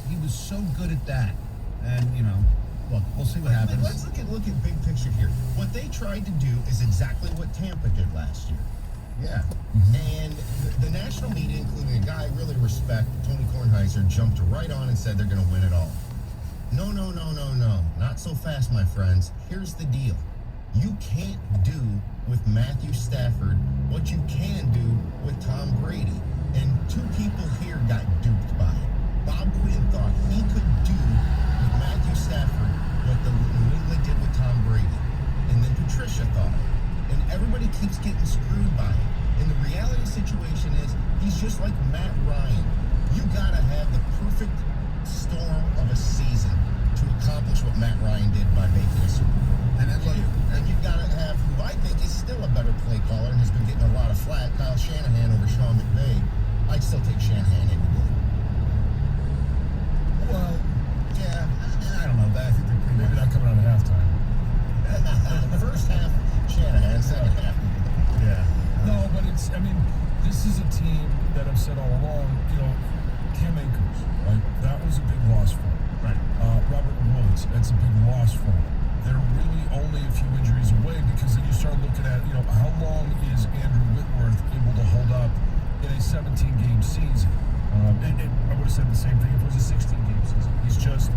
He was so good at that. And, look, we'll see what happens. Let's look at big picture here. What they tried to do is exactly what Tampa did last year. Yeah. And the national media, including a guy I really respect, Tony Kornheiser, jumped right on and said they're going to win it all. No. Not so fast, my friends. Here's the deal. You can't do with Matthew Stafford what you can do with Tom Brady. And two people here got duped by it. Bob Quinn thought he could do with Matthew Stafford what the New England did with Tom Brady. And then Patricia thought it. And everybody keeps getting screwed by it. And the reality situation is, he's just like Matt Ryan. You gotta have the perfect storm of a season to accomplish what Matt Ryan did by making a Super Bowl. And you've got to have who I think is still a better play caller and has been getting a lot of flack, Kyle Shanahan over Sean McVay. I'd still take Shanahan any day. Well, yeah, I don't know. I think they're pretty Maybe not coming out at halftime. First half, Shanahan. Second half. Yeah. No, but this is a team that I've said all along, Cam Akers, right? That was a big loss for him. Right. Robert Woods, that's a big loss for him. They're really only a few injuries away, because then you start looking at, how long is Andrew Whitworth able to hold up in a 17-game season? I would have said the same thing if it was a 16-game season. He's just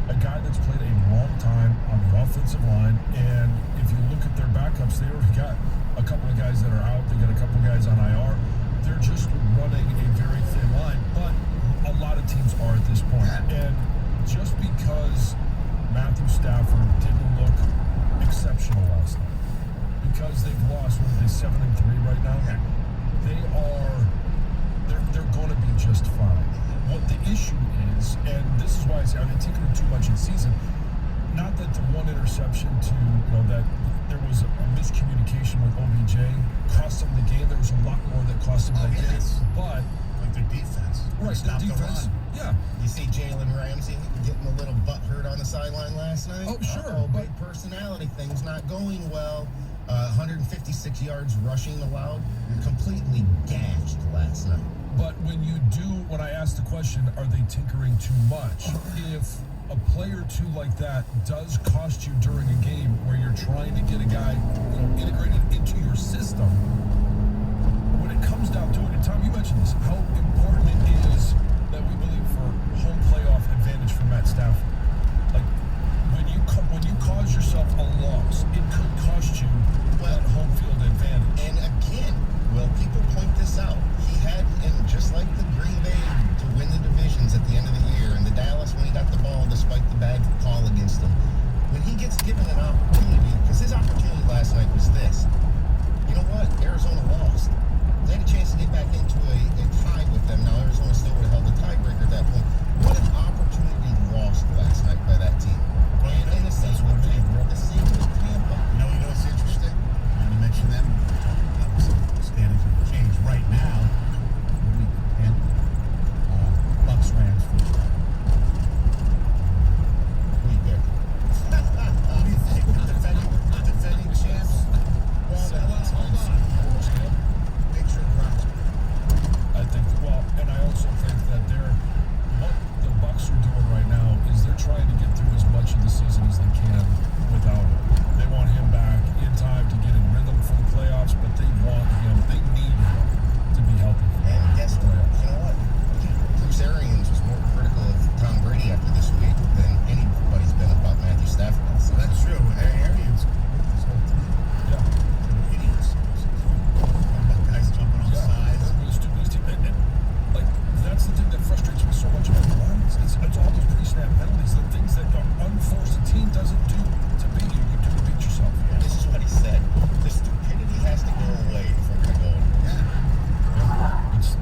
a guy that's played a long time on the offensive line, and if you look at their backups, they already got a couple of guys that are out. They got a couple of guys on IR. They're just running a very thin line, but a lot of teams are at this point. And just because Matthew Stafford didn't look exceptional last night, because they've lost, 7-3 right now? Yeah. They're going to be just fine. What the issue is, and this is why I say I've been tinkering too much in season, not that the one interception that there was a miscommunication with OBJ cost them the game. There was a lot more that cost them that game. But like their defense. Right, Stop the defense. Yeah. You see Jalen Ramsey getting a little butt hurt on the sideline last night? Oh, sure. Big personality thing's not going well. 156 yards rushing allowed. You're completely gashed last night. But when I ask the question, are they tinkering too much? If a play or two like that does cost you during a game where you're trying to get a guy integrated into your system, when it comes down to it, and Tom, you mentioned this, how important it is that we believe for home playoff advantage for Matt Stafford. Like, when you cause yourself a loss, it could cost you that home field advantage. And again, people point this out. He had, and just like the Green Bay to win the divisions at the end of the year, and the Dallas when he got the ball despite the bad call against him, when he gets given an opportunity, because his opportunity last night was this. You know what? Arizona lost. They had a chance to get back into a tie with them. Now Arizona still would have held the tiebreaker at that point. What an opportunity lost last night by that team. And the same with Tampa. What's interesting? You mentioned them. Standings have changed right now. And Bucks Rams first. Who you pick? What do you think? Defending champs? Hold on. Picture Browns. I think, and I also think that what the Bucks are doing right now is they're trying to get through as much of the season as they can without him. They want him back in time to get in rhythm for the playoffs, but they need him to be healthy. And guess what? You know what? Bruce Arians was more critical of Tom Brady after this week than anybody's been about Matthew Stafford. So that's true. Arians this whole team. Yeah. They're idiots. Guys jumping on sides. They're the stupidest team. And that's the thing that frustrates me so much about the Lions. It's all those pre-snap penalties, the things that are unforced. A team doesn't do to beat you. You do to beat yourself. And this is what he said. The stupidity has to go away if we're going to go. It's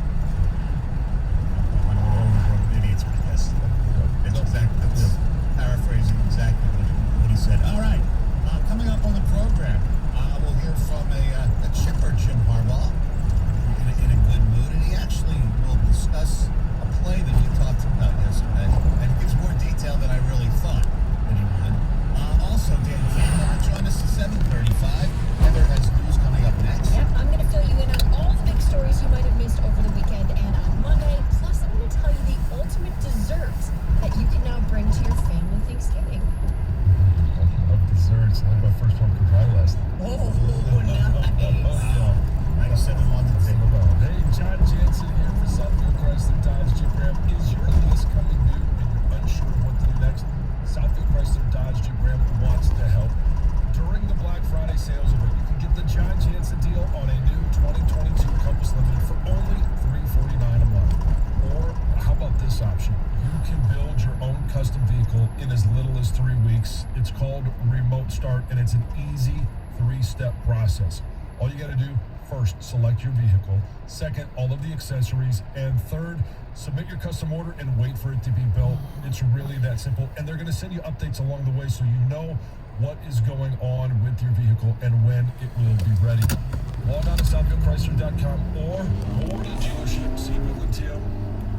I don't know idiots, but yes. It's exactly, that's paraphrasing exactly what he said. All right, coming up on the program, we'll hear from a chipper, Jim Harbaugh, in a good mood, and he actually will discuss a play that we talked about yesterday, and gives more detail than I really thought that he would. Also, Dan Campbell will join us at 7:35. Heather has news coming up next. Yep, I'm going to in as little as 3 weeks. It's called Remote Start, and it's an easy 3-step process. All you got to do, first, select your vehicle. Second, all of the accessories. And third, submit your custom order and wait for it to be built. It's really that simple. And they're going to send you updates along the way so you know what is going on with your vehicle and when it will be ready. Log on to SouthfieldChrysler.com or go over to the dealership, see Bill and Tim,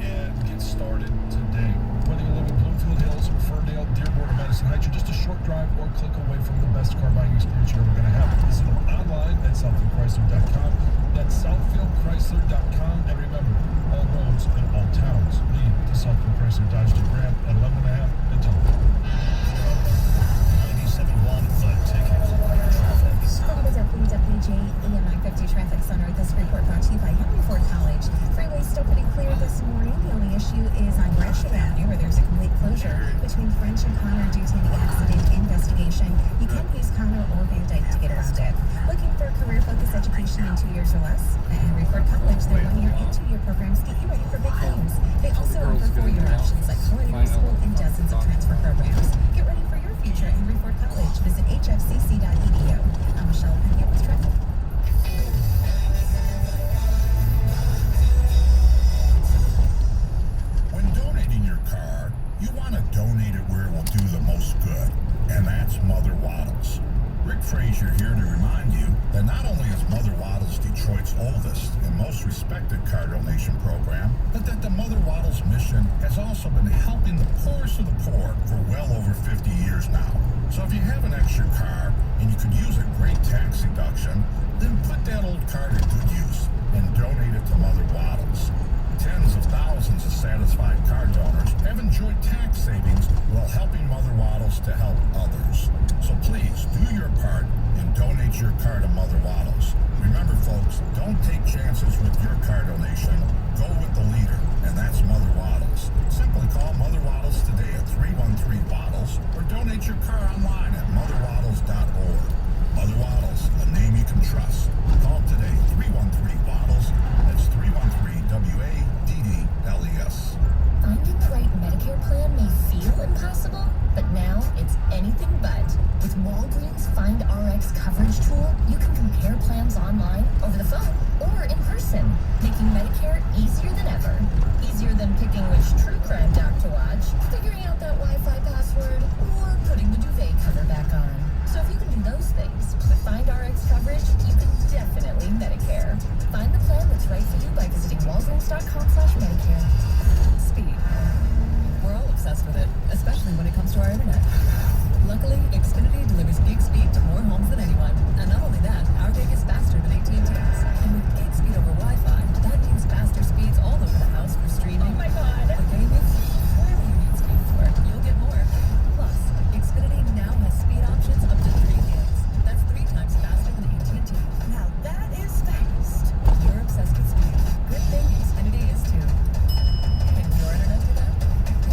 and get started today. Whether you live in Bloomfield Hills, Ferndale, Dearborn, or Madison Heights, you're just a short drive or click away from the best car buying experience you're ever going to have. Visit them online at SouthfieldChrysler.com. That's SouthfieldChrysler.com. And remember, all roads and all towns lead to Southfield Chrysler Dodge Jeep Ram at 11.5 and Tom. 97.1 ticket. From the WWJ AM 950 Traffic Center, this report brought to you by Henry Ford College. Freeway still pretty clear this morning. The only issue is on Gresham Avenue, where there's a complete closure between French and Connor due to the accident investigation. You can use Connor or Van Dyke to get around it. Looking for career-focused education in 2 years or less? At Henry Ford College, their 1-year and 2-year programs get you ready for big things. They also offer 4-year options like culinary school and dozens of transfer programs. Get ready for your future at Henry Ford College. Visit hfcc.edu. I'm Michelle Pena with traffic. When donating your car, you want to donate it where it will do the most good, and that's Mother Waddles. Rick Frazier here to remind you that not only is Mother Waddles Detroit's oldest and most respected car donation program, but that the Mother Waddles mission has also been helping the poorest of the poor for well over 50 years now. So if you have an extra car and you could use a great tax deduction, then put that old car to good use and donate it to Mother Waddles. Tens of thousands of satisfied car donors have enjoyed tax savings while helping Mother Waddles to help others. So please do your part and donate your car to Mother Waddles. Remember, folks, don't take chances with your car donation. Go with the leader, and that's Mother Waddles. Simply call Mother Waddles today at 313-WADDLES or donate your car online at motherwaddles.org. Mother Waddles, a name you can trust. Call today, 313-WADDLES. That's 313-WADDLES. Finding the right Medicare plan may feel impossible, but now it's anything but. With Walgreens Find RX coverage tool, you can compare plans online, over the phone, or in person, making Medicare easier than ever. Easier than picking which true crime doc to watch, figuring out that Wi-Fi password, or putting the duvet cover back on. So if you can do those things with Find RX coverage, you can definitely Medicare. Find the plan that's right for you by visiting walgreens.com/Medicare. Speed. We're all obsessed with it, especially when it comes to our internet. Luckily, Xfinity delivers gig speed to more homes than anyone. And not only that, our gig is faster than AT&T's. And with gig speed over Wi-Fi, that means faster speeds all over the house for streaming. Oh my God! For gaming, whatever you need speed for, you'll get more. Plus, Xfinity now has speed options up to 3 gigs. That's 3 times faster than AT&T. Now that is fast. You're obsessed with speed. Good thing Xfinity is too. And your internet for that?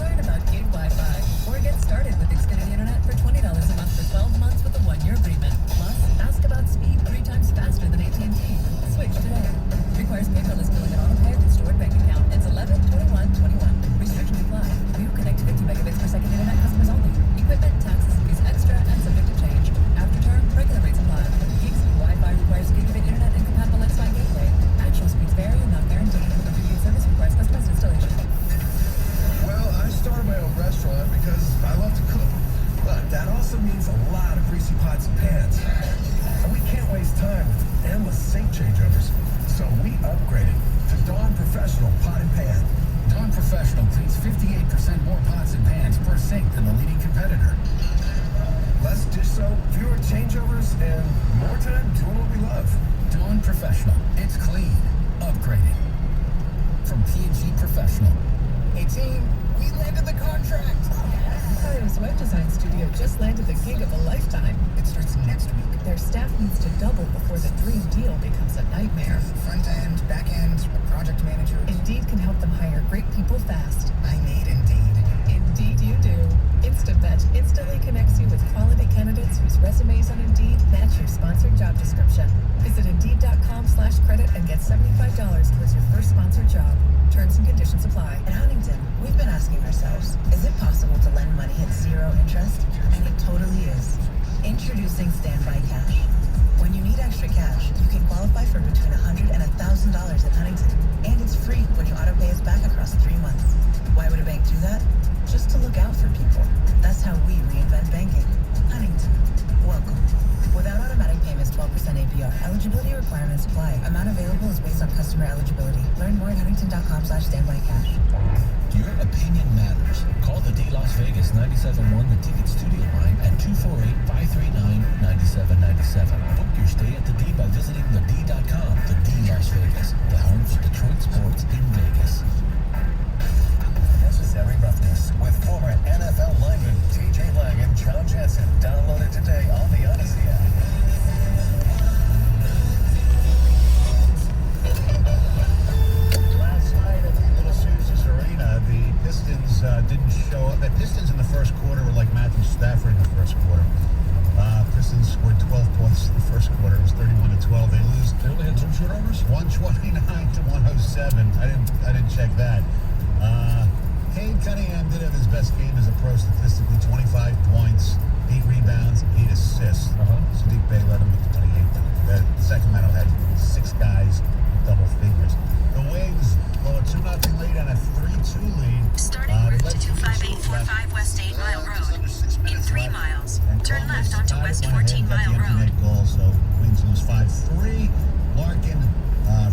Learn about gig Wi-Fi or get started with Xfinity Internet for $20 a month for 12 months with a 1-year agreement. Plus, ask about speed 3 times faster than AT&T. Switch today. Requires paperless billing and auto-pay with stored bank account. It's 11/21/21. Restrictions apply. New connect 50 megabits per second internet customers only. Equipment, taxes, fees extra, and subject to change. After term, regular rates apply. Gig speed Wi-Fi requires gigabit internet and compatible X-Fi gateway. Actual speeds vary and not guaranteed. Reviewed service requires customized installation. Well, I started my own restaurant because I love to cook. But that also means a lot of greasy pots and pans. And we can't waste time with endless sink changeovers. So we upgraded to Dawn Professional Pot and Pan. Dawn Professional cleans 58% more pots and pans per sink than the leading competitor. Less dish soap, fewer changeovers, and more time doing what we love. Dawn Professional. It's clean. Upgraded. From P&G Professional. Hey team, we landed the contract. Ohio's web design studio just landed the gig of a lifetime. It starts next week. Their staff needs to double before the dream deal becomes a nightmare. Front end, back end, project managers. Indeed can help them hire great people fast. I need Indeed. Indeed you do. Instant Vet instantly connects you with quality candidates whose resumes on Indeed match your sponsored job description. Visit Indeed.com/credit and get $75 towards your first sponsored job. Terms and conditions apply. At Huntington, we've been asking ourselves, is it possible to lend money at 0 interest, and it totally is. Introducing Standby Cash. When you need extra cash, you can qualify for between $100 and $1,000 at Huntington. And it's free when you auto pay us back across 3 months. Why would a bank do that? Just to look out for people. That's how we reinvent banking. Huntington. Welcome. Without automatic payments, 12% APR. Eligibility requirements apply. Amount available is based on customer eligibility. Learn more at huntington.com/standbycash. Your opinion matters. Call the D Las Vegas 97.1 The Ticket Studio line at 248-539-9797. Book your stay at the D by visiting thed.com. The D Las Vegas, the home for Detroit sports in Vegas. Necessary Roughness with former NFL lineman TJ Lang and John Jensen. Download it today on the Odyssey app. Last night at the Little Caesars Arena, the Pistons didn't show up. The Pistons in the first quarter were like Matthew Stafford in the first quarter. Pistons scored 12 points in the first quarter. It was 31-12. They lose. They only had 2 turnovers? 129-107. I didn't check that. Cade Cunningham did have his best game as a pro statistically. 25 points, 8 rebounds, 8 assists. Sadiq Bey led him with 28. Sacramento had 6 guys with double figures. The Wings blow a 2-0 lead and a 3-2 lead. Starting route to 25845 West 8 Mile Road. In 3 miles, turn left onto West 14 Mile Road. Goal, so Wings lose 5-3. Larkin,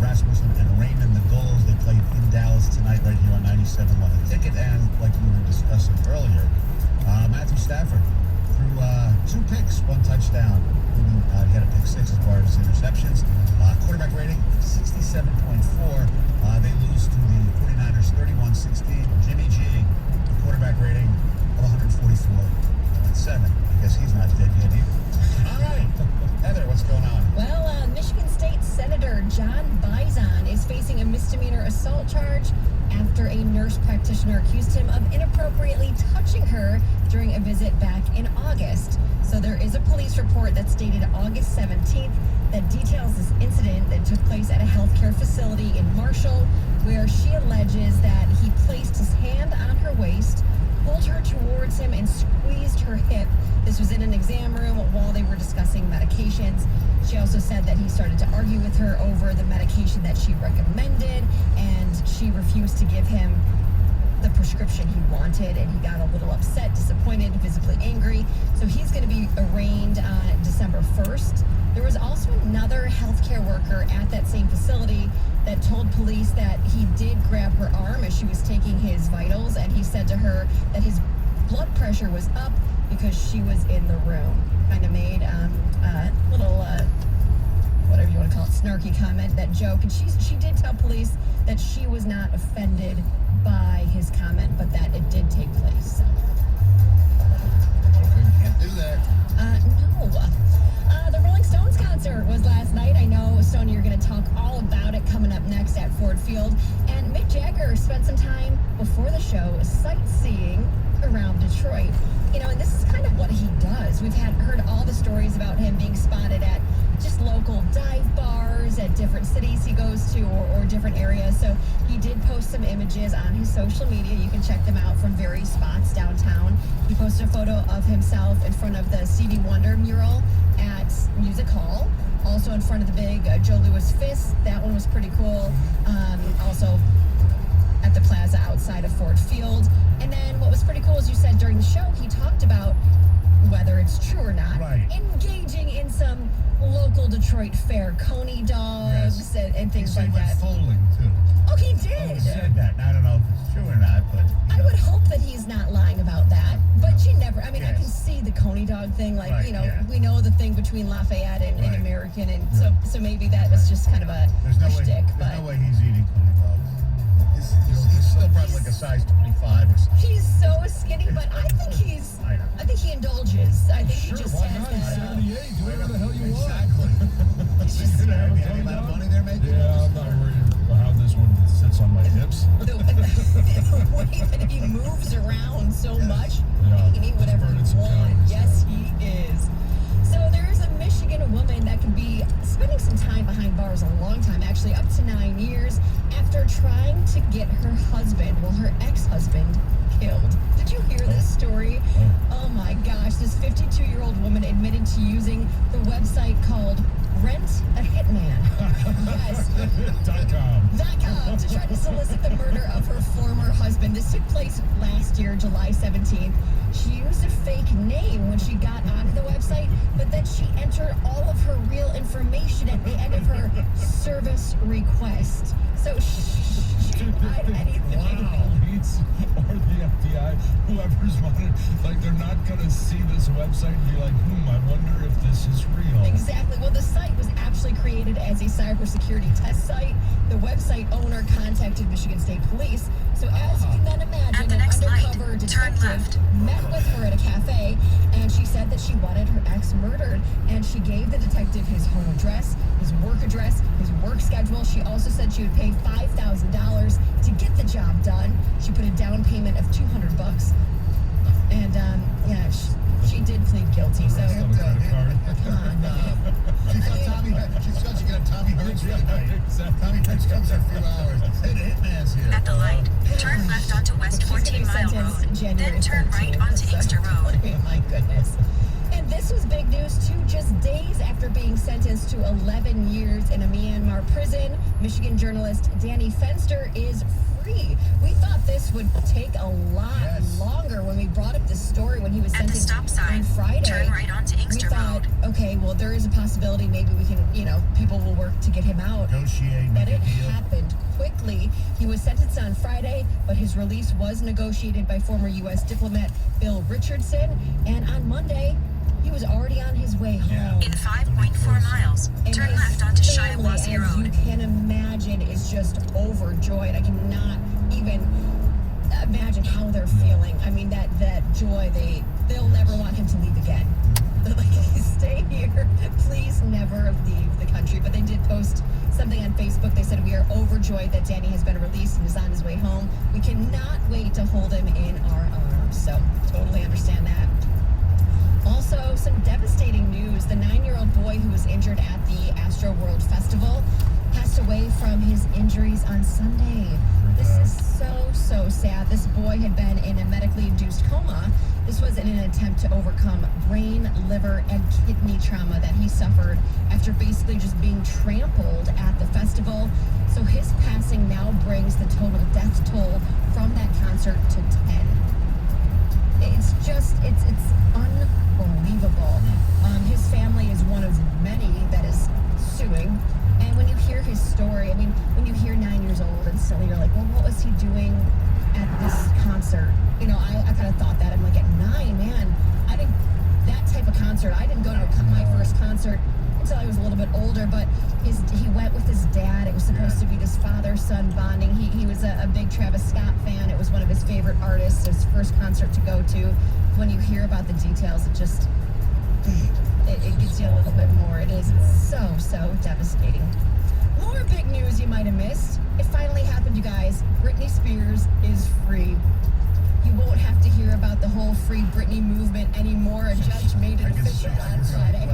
Rasmussen, and Raymond, the goals. They played in Dallas tonight right here on 97.1 The Ticket. And like we were discussing earlier, Matthew Stafford threw 2 picks, 1 touchdown. He had a pick 6 as far as interceptions. Quarterback rating 67.4. They lose to the 49ers 31-16. Jimmy G, quarterback rating of 144.7. I guess he's not dead yet either. All right, Heather, what's going on? Well, Michigan State Senator John Bison is facing a misdemeanor assault charge after a nurse practitioner accused him of inappropriately touching her during a visit back in August. So there is a police report that's dated August 17th that details this incident that took place at a healthcare facility in Marshall, where she alleges that he placed his hand on her waist, pulled her towards him, and squeezed her hip. This was in an exam room while they were discussing medications. She also said that he started to argue with her over the medication that she recommended, and she refused to give him the prescription he wanted, and he got a little upset, disappointed, visibly angry. So he's going to be arraigned on December 1st. There was also another healthcare worker at that same facility that told police that he did grab her arm as she was taking his vitals, and he said to her that his blood pressure was up because she was in the room. Kind of made a little, whatever you want to call it, snarky comment, that joke. And she did tell police that she was not offended by his comment, but that it did take place. So. Can't do that. No. The Rolling Stones concert was last night. I know, Stoney, you're going to talk all about it coming up next at Ford Field. And Mick Jagger spent some time before the show sightseeing around Detroit. You know, and this is kind of what he does. We've heard all the stories about him being spotted at just local dive bars at different cities he goes to, or different areas. So he did post some images on his social media. You can check them out from various spots downtown. He posted a photo of himself in front of the Stevie Wonder mural at Music Hall. Also in front of the big Joe Louis fist. That one was pretty cool. Also at the plaza outside of Ford Field. And then what was pretty cool is you said during the show, he talked about whether it's true or not, engaging in some local Detroit fare, coney dogs and things like that. Foaling too. Oh, he did. He said that. Now, I don't know if it's true or not, but I would hope that he's not lying about that. But you never. I mean, I can see the coney dog thing. Like, we know the thing between Lafayette and American, and so maybe that was just kind of a shtick. There's no way he's eating coney dogs. He's still probably like a size 25 or something. He's so skinny, but I think he indulges. I think he just why has not? that. He's 78. Do whatever the hell you want. Exactly. He's just Any amount of money they're making? Yeah, I'm not worried about how this one sits on my hips. the way that he moves around so much. Yeah. He can eat whatever Burning he some wants. calories. Yes, he is. So there is a Michigan woman that could be spending some time behind bars, a long time, actually up to 9 years, after trying to get her husband, her ex-husband, killed. Did you hear this story? Oh my this 52-year-old woman admitted to using the website called Rent a Hitman. Yes. .com to try to solicit the murder of her former husband. This took place last year, July 17th. She used a fake name when she got onto the website, but then she entered all of her real information at the end of her service request. So she lied anything. Wow. Police or the FBI, whoever's wanted, like, they're not going to see this website and be like, I wonder if this is real. Exactly. Well, the site was actually created as a cybersecurity test site. The website owner contacted Michigan State Police. So as you can then imagine, At the an next undercover light, turn detective left. met with her at a cafe, and she said that she wanted her ex murdered, and she gave the detective his home address, his work schedule. She also said she would pay $5,000 to get the job done. She put a down payment of $200, and she did plead guilty. So On a credit card. come on, man. She thought Tommy Hearns. She thought she got Tommy Hearns for the night. Exactly. Tommy Hearns comes in a few hours. Hey, the hitman's here. At the light, turn left onto West She's gonna 14 be Mile sentenced Road. January Then turn 13th. right onto Inkster Road. Oh my goodness. And this was big news too. Just days after being sentenced to 11 years in a Myanmar prison, Michigan journalist Danny Fenster is free. We thought this would take a lot longer when we brought up this story when he was At the sentenced stop sign, on Friday. turn right onto We Inkster thought, Road. okay, well, there is a possibility maybe we can, people will work to get him out. Negotiate, But make a it deal. happened quickly. He was sentenced on Friday, but his release was negotiated by former U.S. diplomat Bill Richardson. And on Monday, he was already on his way home. In 5.4 miles, And turn his left onto family, Shiawassee as you Road. can imagine, is just overjoyed. I cannot even imagine how they're feeling. I mean, that joy, they'll never want him to leave again. They're like, stay here. Please never leave the country. But they did post something on Facebook. They said, we are overjoyed that Danny has been released and is on his way home. We cannot wait to hold him in our arms. So totally understand that. Also, some devastating news. The 9-year-old boy who was injured at the Astro World Festival passed away from his injuries on Sunday. This is so sad. This boy had been in a medically induced coma. This was in an attempt to overcome brain, liver, and kidney trauma that he suffered after basically just being trampled at the festival. So his passing now brings the total death toll from that concert to 10. It's unbelievable. His family is one of many that is suing. And when you hear his story, I mean, when you hear 9 years old and still you're like, well, what was he doing at this concert? I kind of thought that. I'm like, at 9, man, that type of concert, I didn't go to my first concert until I was a little bit older, but he went with his dad. It was supposed to be this father-son bonding. He was a big Travis Scott fan. It was one of his favorite artists, his first concert to go to. When you hear about the details, it gets you a little bit more. It is so devastating. More big news you might have missed. It finally happened, you guys. Britney Spears is free. You won't have to hear about the whole Free Britney movement anymore. A judge made it official on Friday.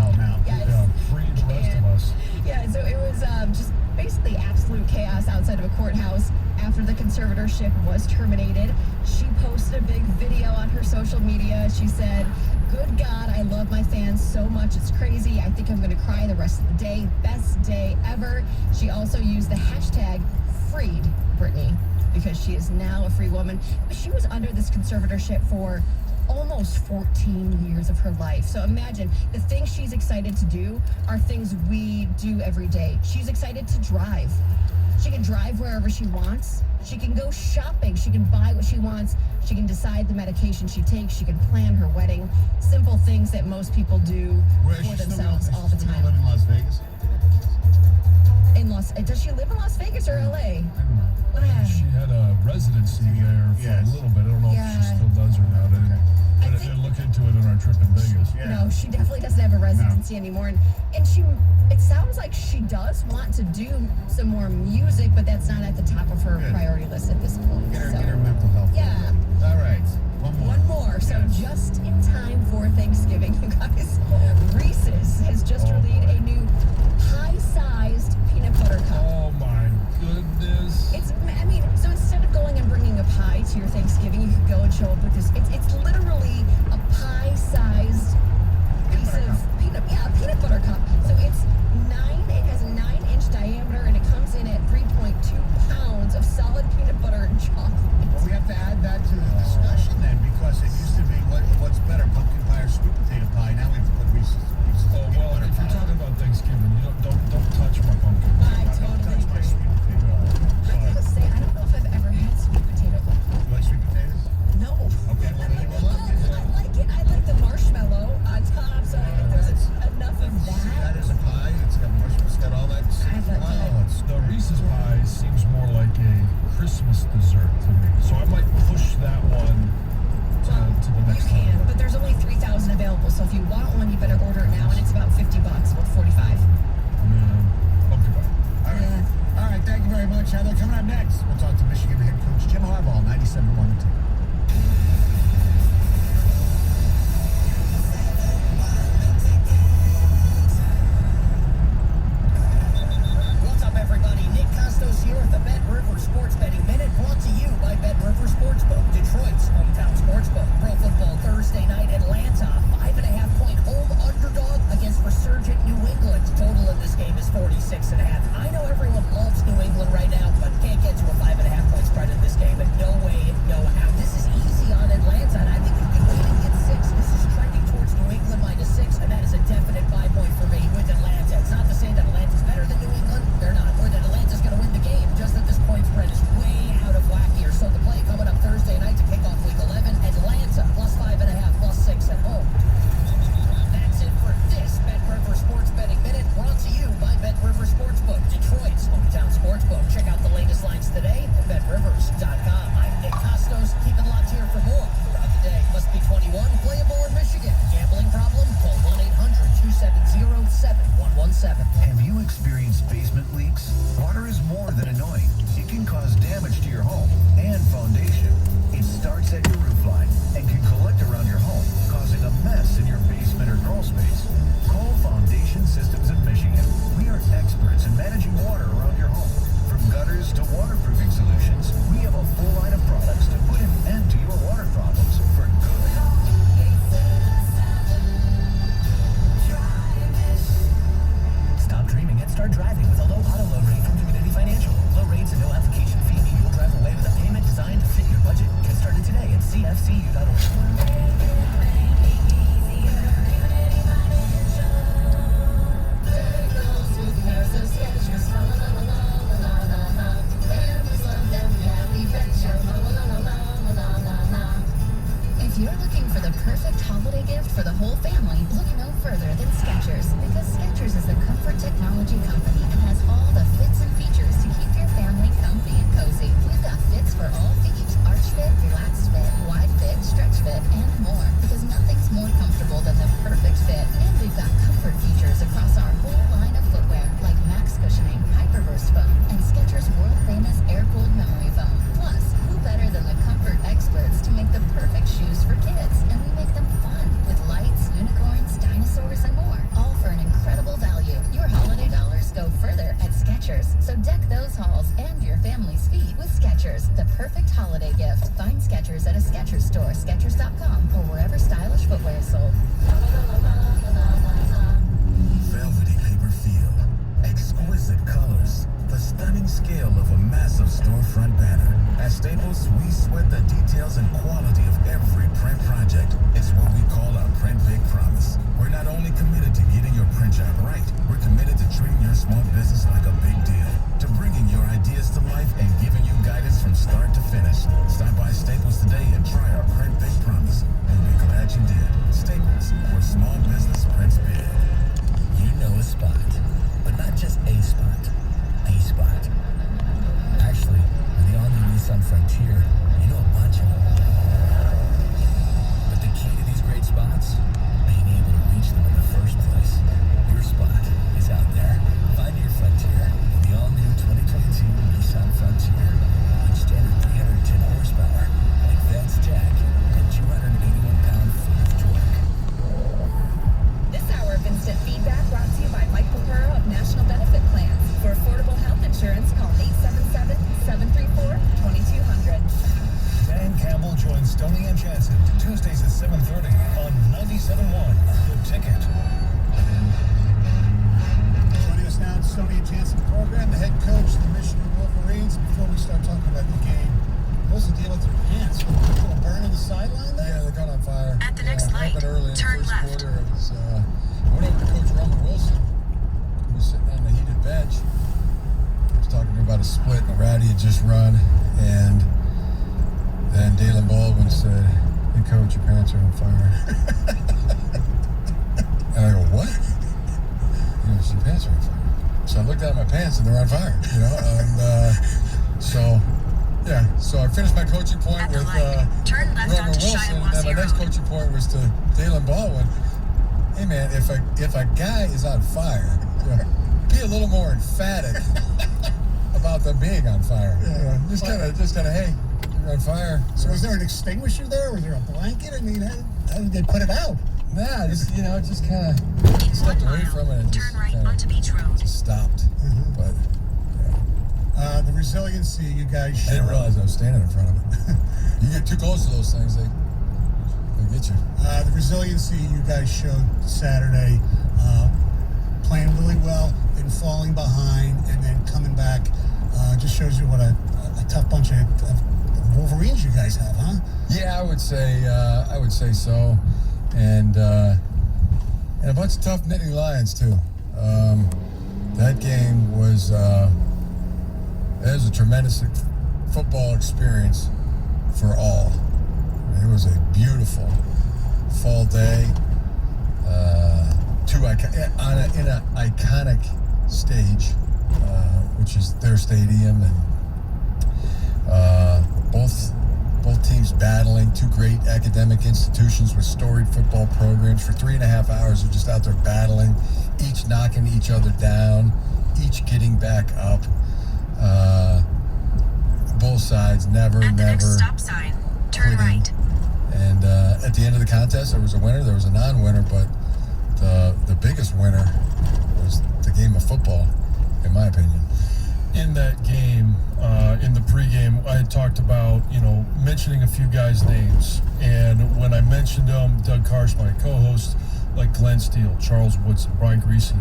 Yeah, free the rest of us. Yeah, so it was just basically absolute chaos outside of a courthouse after the conservatorship was terminated. She posted a big video on her social media. She said, "Good God, I love my fans so much. It's crazy. I think I'm going to cry the rest of the day. Best day ever." She also used the hashtag Freed Britney because she is now a free woman. But she was under this conservatorship for almost 14 years of her life. So imagine the things she's excited to do are things we do every day. She's excited to drive. She can drive wherever she wants. She can go shopping. She can buy what she wants. She can decide the medication she takes. She can plan her wedding. Simple things that most people do for themselves all the time. Live in Las Vegas. Does she live in Las Vegas or LA? I don't know. She had a residency there for a little bit. I don't know if she still does or not. I didn't look into it on our trip in Vegas. No, she definitely doesn't have a residency anymore. And it sounds like she does want to do some more music, but that's not at the top of her priority list at this point. Get her mental health. Yeah. All right. One more. So just in time for Thanksgiving, you guys, Reese's has just released a new pie-sized peanut butter cup. Oh my goodness. So instead of going and bringing a pie to your Thanksgiving, you could go and show up with this. It's literally a pie sized piece of peanut butter cup. So it has a 9-inch diameter, and it comes in at 3.2 pounds of solid peanut butter and chocolate. Well, we have to add that to the discussion then, because it used to be what's better, pumpkin pie or sweet potato pie. Now we have to put Reese's Oh, well, if you're talking about Thanksgiving, don't touch my pumpkin. I Don't totally touch my agree. sweet potato. I gotta say, I don't know if I've ever had sweet potato. You like sweet potatoes? No. Okay, well, then Well, I like it. I like the marshmallow on top, so I think there's enough of that that. is a pie. It's got marshmallows, it's got all that. The Reese's pie seems more like a Christmas dessert to me. So I might push that one to the next You can, level. but there's only 3,000 available, so if you want one, you better order it now, and it's about $50, about 45. Yeah. Pumpkin pie. All right. All right, thank you very much, Heather. Coming up next, we'll talk to Michigan head coach Jim Harbaugh, 97-1 the team. What's up, everybody? Nick Costos here at the Bet River Sports Betting Minute, brought to you by Bet River Sportsbook, Detroit's hometown sportsbook. Pro football Thursday night, Atlanta, 5.5-point home underdog against resurgent New England. Total in this game is 46.5. I know everyone loves New England right now, but can't get to a 5.5-point spread in this game. And no way, no how. This is easy on Atlanta, and I think you can win and get 6. This is trending towards New England -6, and that is a definite 5-point for me with Atlanta. It's not to say that Atlanta's better than New England. They're not. Or that Atlanta's going to win the game. Just that this point spread is way out of whack here. So the play coming up Thursday night to kick off Week 11, Atlanta +5.5, +6 at home. That's it for this Bet River Sports Betting Minute, brought to you by Bet River Sportsbook, Detroit's hometown sportsbook. Check out the latest lines today at BetRivers.com. I'm Nick Costos. Keep it locked here for more throughout the day. Must be 21, playable in Michigan. Gambling problem? Call 1-800-270-7117. Have you experienced basement leaks? Water is more than annoying. It can cause damage to your home and foundation. It starts at your roof line and can collect around your home, causing a mess in your basement or crawl space. Call Foundation Systems of Michigan. We are experts in managing water around your home. From gutters to waterproofing solutions, we have a full line of products to put an end to your water problems for good. Stop dreaming and start driving with a low auto loan rate from Community Financial. Low rates and no application fee mean you'll drive away with a payment designed to fit your budget. Get started today at cfcu.org. If you're looking for the perfect holiday gift for the whole family, look no further than Skechers, because Skechers is a comfort technology company and has all the fits and features to keep your family comfy and cozy. We've got fits for all feet, arch fit, relaxed fit, wide fit, stretch fit, and more, because nothing's more comfortable than the perfect fit. And we've got comfort features across our whole line of footwear, like max cushioning, hyperburst foam, and Skechers world-famous air-cooled memory foam. Plus, who better than the comfort experts to make the perfect shoes for kids? And we make them fun with lights, unicorns, dinosaurs, and more, all for an incredible value. Your holiday dollars go further at Skechers, so deck those halls and your family's feet with Skechers, the perfect holiday gift. Find Skechers at a Skechers store, Skechers.com, or wherever stylish footwear is sold. Velvety paper feel, exquisite colors, the stunning scale of a massive storefront banner. At Staples, we sweat the details and quality of every print project. It's what we call our Print Big Promise. We're not only committed to getting your print job right, we're committed to treating your small business like a big deal, to bringing your ideas to life and giving you guidance from start to finish. Stop by Staples today and try our Print Big Promise. You'll be glad you did. Staples, where small business prints big. You know a spot, but not just a spot, the spot. Actually, with the all-new Nissan Frontier, you know a bunch of them. But the key to these great spots, being able to reach them in the first place. Your spot is out there. Find your Frontier with the all-new 2022 Nissan Frontier. With standard 310 horsepower, advanced Stoney and Jansen, Tuesdays at 7:30 on 97.1 The Ticket. Joining us now in Stoney and Jansen program, the head coach of the Michigan Wolverines. Before we start talking about the game, what's the deal with your pants? A little burn on the sideline there? Yeah, they got on fire. At the next light, Early in turn the first left. quarter, it was, I went over to Coach Roman Wilson, who was sitting on the heated bench. He was talking to me about a split, and Ratty had just run, and then Dalen Baldwin said, "Hey, Coach, your pants are on fire." And I go, "What?" He goes, "Your pants are on fire." So I looked at my pants, and they're on fire, and so I finished my coaching point with Turn left Roman onto Wilson, and then my Shiawassee next Road. coaching point was to Dalen Baldwin. Hey man, if a guy is on fire, be a little more emphatic about them being on fire. Just kind of, hey, you're on fire. So was there an extinguisher there? Was there a blanket? I mean, how did they put it out? Nah, just kind of In stepped 1 away mile, from it and just turn right kinda onto Beach Road. stopped. But The resiliency you guys I showed. didn't realize I was standing in front of it. You get too close to those things, they get you. The resiliency you guys showed Saturday, playing really well, then falling behind, and then coming back, just shows you what a tough bunch of Wolverines you guys have, huh? Yeah, I would say so, and a bunch of tough Nittany Lions too. That game was a tremendous football experience for all. It was a beautiful fall day, in an iconic stage, which is their stadium, and both teams battling, two great academic institutions with storied football programs. For 3.5 hours, they're just out there battling, each knocking each other down, each getting back up. Both sides never Next stop sign, turn quitting. right. And at the end of the contest, there was a winner, there was a non-winner, but the biggest winner was the game of football, in my opinion. In that game, in the pregame, I had talked about, mentioning a few guys' names. And when I mentioned them, Doug Karsh, my co-host, like Glenn Steele, Charles Woodson, Brian Greasy,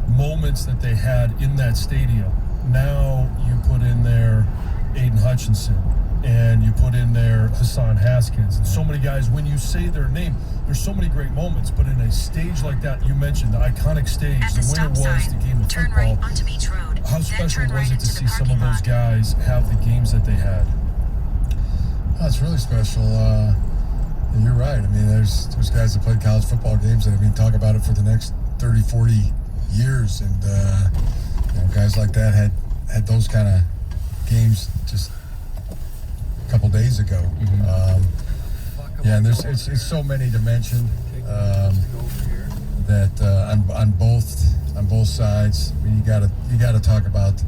moments that they had in that stadium. Now you put in there Aiden Hutchinson, and you put in there Hassan Haskins, and so many guys, when you say their name, there's so many great moments, but in a stage like that, you mentioned the iconic stage, At the the winner stop was sign, the game of turn football. right onto Beach Road. How Then special turn was right it to into the see some of parking those lot. guys have the games that they had? Oh, it's really special. You're right. I mean, there's guys that played college football games that, talk about it for the next 30, 40 years, and guys like that had those kind of games just a couple days ago. And it's so many to mention that on both sides. I mean, you gotta talk about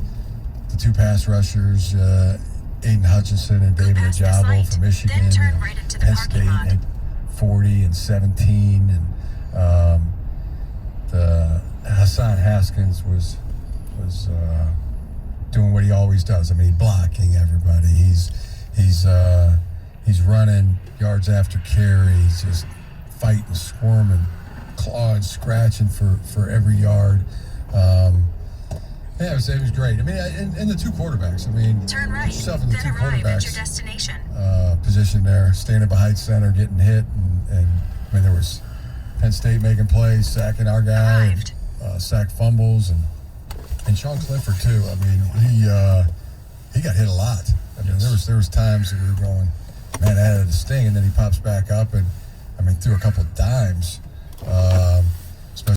the two pass rushers, Aiden Hutchinson and David past this Ajabo light, from Michigan. then turn right into the Penn parking State lot. had 40 and 17, and the Hassan Haskins was doing what he always does. I mean, blocking everybody. He's running yards after carry. He's just fighting, squirming, clawing, scratching for every yard. Yeah, it was great. I mean, and the two quarterbacks. I mean, Turn right, yourself in the then two arrive at your quarterbacks destination. position there, standing behind center, getting hit, and I mean, there was Penn State making plays, sacking our guy, Arrived. sack fumbles, and Sean Clifford too. I mean, he got hit a lot. I mean, there was times that we were going, man, that had a sting, and then he pops back up and threw a couple of dimes.